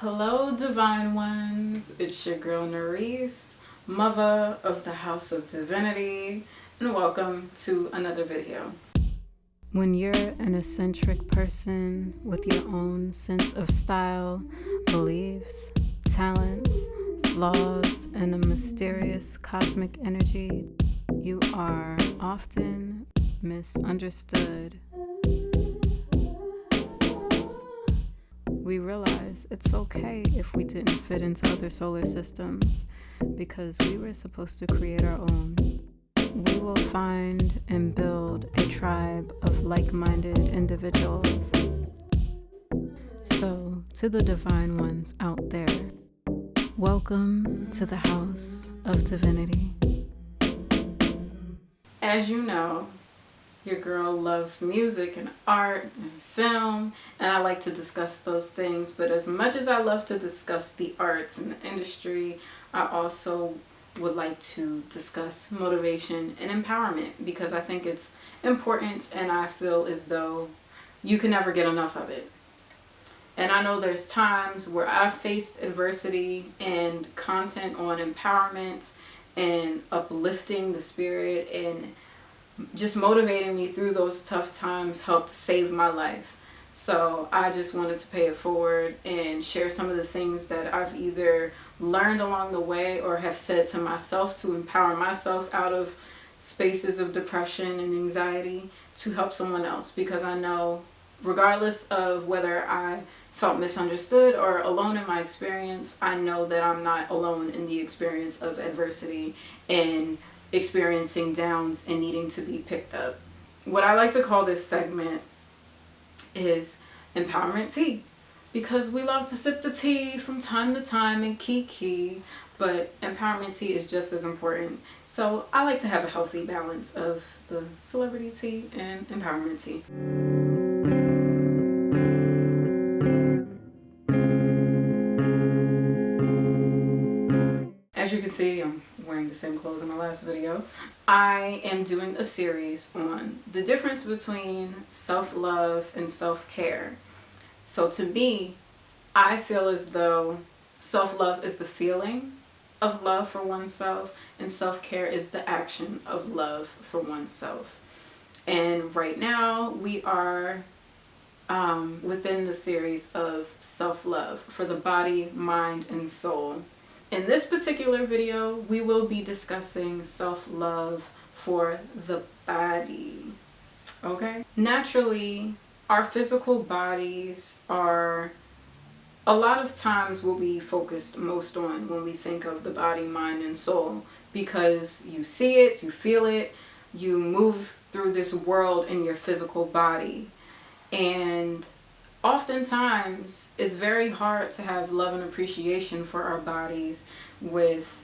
Hello, divine ones. It's your girl Nerese, mother of the House of Divinity, and welcome to another video. When you're an eccentric person with your own sense of style, beliefs, talents, flaws, and a mysterious cosmic energy, you are often misunderstood. We realize it's okay if we didn't fit into other solar systems because we were supposed to create our own. We will find and build a tribe of like-minded individuals. So, to the divine ones out there, welcome to the House of Divinity. As you know, your girl loves music and art and film, and I like to discuss those things. But as much as I love to discuss the arts and the industry, I also would like to discuss motivation and empowerment because I think it's important, and I feel as though you can never get enough of it. And I know there's times where I've faced adversity, and content on empowerment and uplifting the spirit and just motivating me through those tough times helped save my life. So I just wanted to pay it forward and share some of the things that I've either learned along the way or have said to myself to empower myself out of spaces of depression and anxiety to help someone else, because I know regardless of whether I felt misunderstood or alone in my experience, I know that I'm not alone in the experience of adversity and experiencing downs and needing to be picked up. What I like to call this segment is empowerment tea, because we love to sip the tea from time to time and kiki, but empowerment tea is just as important. So I like to have a healthy balance of the celebrity tea and empowerment tea. As you can see, I'm wearing the same clothes in my last video. I am doing a series on the difference between self-love and self-care. So to me, I feel as though self-love is the feeling of love for oneself, and self-care is the action of love for oneself. And right now we are within the series of self-love for the body, mind, and soul. In this particular video, we will be discussing self-love for the body, okay? Naturally, our physical bodies are a lot of times what we focus most on when we think of the body, mind, and soul, because you see it, you feel it, you move through this world in your physical body. And oftentimes, it's very hard to have love and appreciation for our bodies with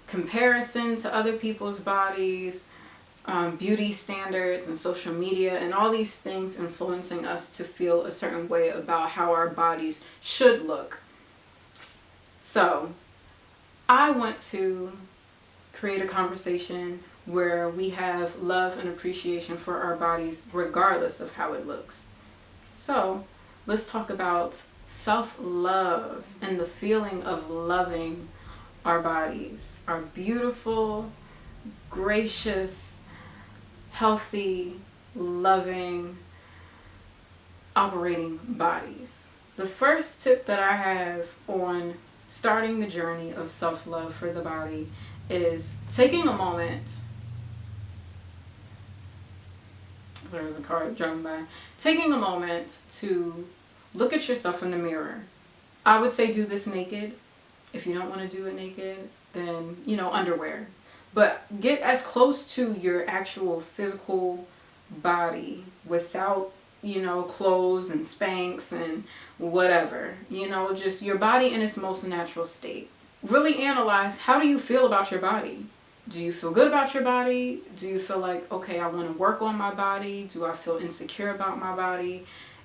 comparison to other people's bodies, beauty standards and social media and all these things influencing us to feel a certain way about how our bodies should look. So, I want to create a conversation where we have love and appreciation for our bodies regardless of how it looks. So, let's talk about self-love and the feeling of loving our bodies, our beautiful, gracious, healthy, loving, operating bodies. The first tip that I have on starting the journey of self-love for the body is taking a moment. There was a car driving by. Taking a moment to look at yourself in the mirror. I would say do this naked. If you don't want to do it naked, then, underwear. But get as close to your actual physical body without, clothes and Spanx and whatever. Just your body in its most natural state. Really analyze, how do you feel about your body? Do you feel good about your body? Do you feel like, okay, I want to work on my body? Do I feel insecure about my body?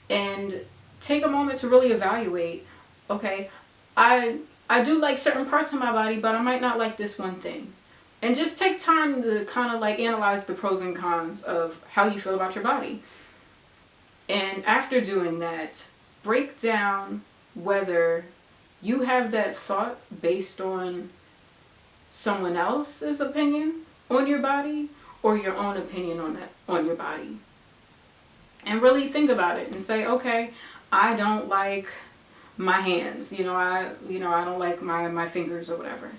And take a moment to really evaluate, okay, I do like certain parts of my body, but I might not like this one thing. And just take time to kind of analyze the pros and cons of how you feel about your body. And after doing that, break down whether you have that thought based on someone else's opinion on your body or your own opinion on your body. And really think about it and say, okay, I don't like my hands, I don't like my fingers or whatever.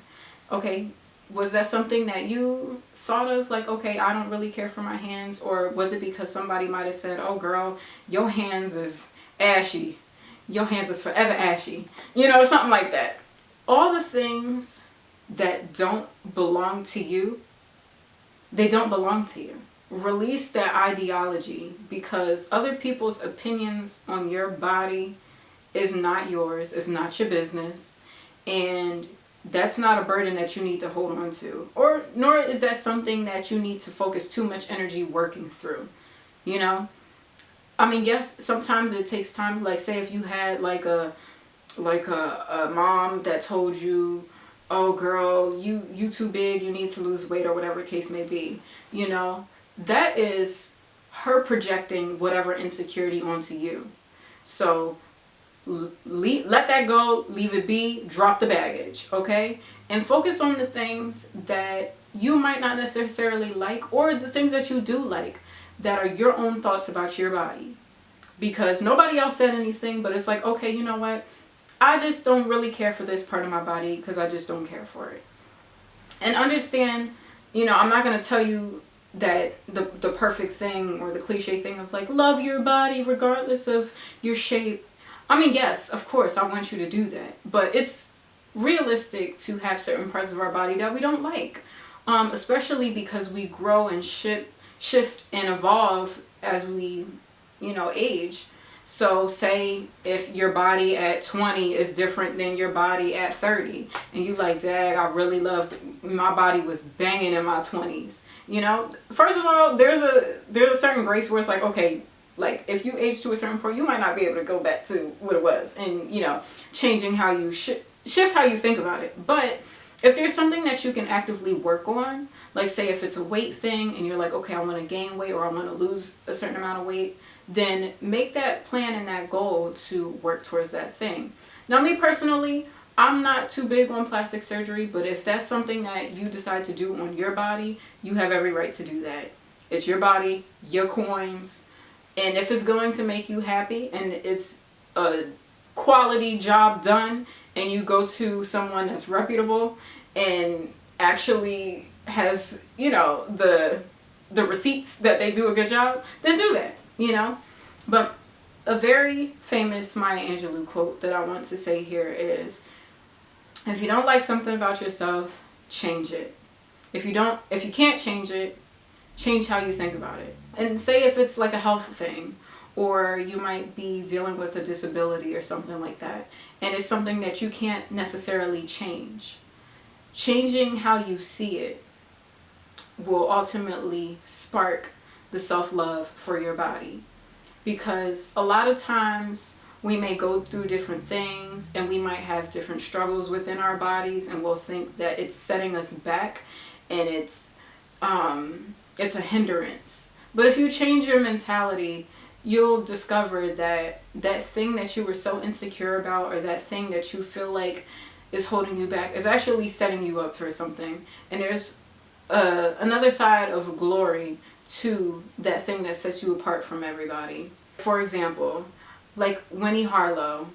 Okay, was that something that you thought of, like, okay, I don't really care for my hands? Or was it because somebody might have said, oh girl, your hands is ashy, your hands is forever ashy, something like that. All the things that don't belong to you, they don't belong to you. Release that ideology, because other people's opinions on your body is not yours, it's not your business, and that's not a burden that you need to hold on to, or nor is that something that you need to focus too much energy working through. I mean, yes, sometimes it takes time. Like, say if you had like a mom that told you, oh girl, you too big, you need to lose weight, or whatever the case may be, that is her projecting whatever insecurity onto you. So let that go, leave it be, drop the baggage, okay? And focus on the things that you might not necessarily like, or the things that you do like, that are your own thoughts about your body. Because nobody else said anything, but it's like, okay, you know what? I just don't really care for this part of my body because I just don't care for it. And understand, I'm not going to tell you that the perfect thing or the cliche thing of like, love your body regardless of your shape. I mean, yes, of course, I want you to do that. But it's realistic to have certain parts of our body that we don't like. Especially because we grow and shift and evolve as we, age. So say if your body at 20 is different than your body at 30, and you like, dang, I really loved, my body was banging in my 20s. First of all, there's a certain grace where it's like, okay, like if you age to a certain point, you might not be able to go back to what it was, and changing how you shift how you think about it. But if there's something that you can actively work on, like say if it's a weight thing and you're like, okay, I want to gain weight or I want to lose a certain amount of weight, then make that plan and that goal to work towards that thing. Now, me personally, I'm not too big on plastic surgery, but if that's something that you decide to do on your body, you have every right to do that. It's your body, your coins, and if it's going to make you happy and it's a quality job done, and you go to someone that's reputable and actually has, the receipts that they do a good job, then do that, But a very famous Maya Angelou quote that I want to say here is, if you don't like something about yourself, change it. If you can't change it, change how you think about it. And say if it's like a health thing, or you might be dealing with a disability or something like that, and it's something that you can't necessarily change. Changing how you see it will ultimately spark the self-love for your body. Because a lot of times we may go through different things and we might have different struggles within our bodies, and we'll think that it's setting us back and it's a hindrance. But if you change your mentality, you'll discover that that thing that you were so insecure about, or that thing that you feel like is holding you back, is actually setting you up for something. And there's another side of glory to that thing that sets you apart from everybody. For example, like Winnie Harlow,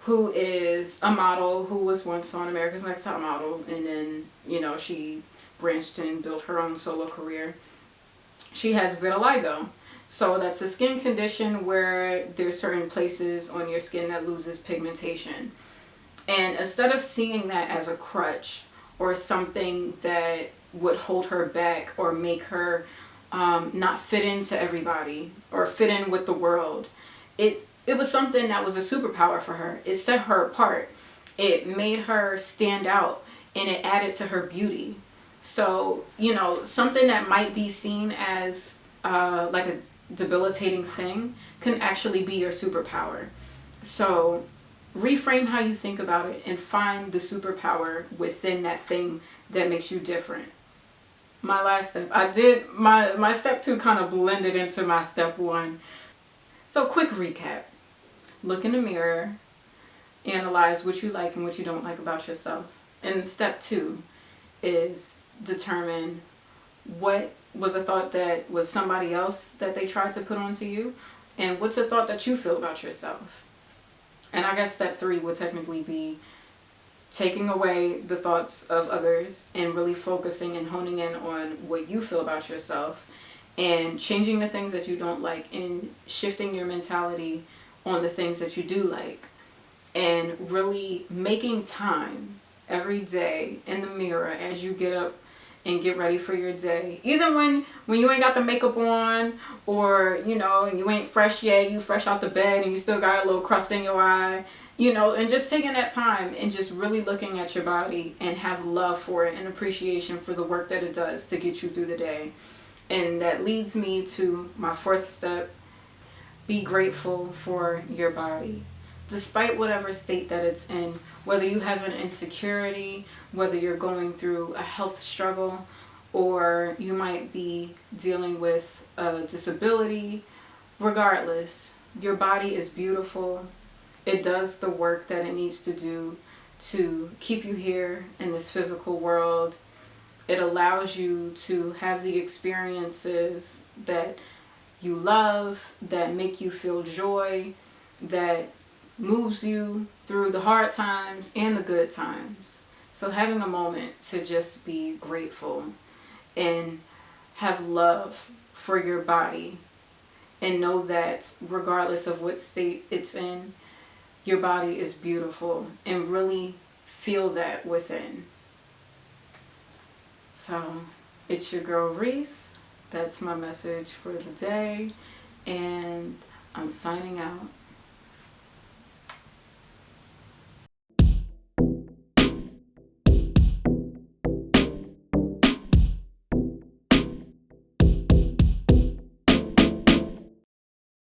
who is a model who was once on America's Next Top Model, and then, she branched and built her own solo career. She has vitiligo. So that's a skin condition where there's certain places on your skin that loses pigmentation. And instead of seeing that as a crutch or something that would hold her back or make her not fit into everybody or fit in with the world, it was something that was a superpower for her. It set her apart. It made her stand out, and it added to her beauty. So, something that might be seen as like a debilitating thing can actually be your superpower. So reframe how you think about it and find the superpower within that thing that makes you different. My last step, my step 2 kind of blended into my step 1. So quick recap. Look in the mirror, analyze what you like and what you don't like about yourself. And step 2 is determine what was a thought that was somebody else that they tried to put onto you, and what's a thought that you feel about yourself. And I guess step 3 would technically be taking away the thoughts of others and really focusing and honing in on what you feel about yourself, and changing the things that you don't like and shifting your mentality on the things that you do like, and really making time every day in the mirror as you get up and get ready for your day. Even when you ain't got the makeup on, or you know, and you ain't fresh yet, you fresh out the bed and you still got a little crust in your eye, you know, and just taking that time and just really looking at your body and have love for it and appreciation for the work that it does to get you through the day. And that leads me to my 4th step: be grateful for your body. Despite whatever state that it's in, whether you have an insecurity, whether you're going through a health struggle, or you might be dealing with a disability, regardless, your body is beautiful. It does the work that it needs to do to keep you here in this physical world. It allows you to have the experiences that you love, that make you feel joy, that moves you through the hard times and the good times. So having a moment to just be grateful and have love for your body, and know that regardless of what state it's in, your body is beautiful, and really feel that within. So it's your girl Reese. That's my message for the day, and I'm signing out.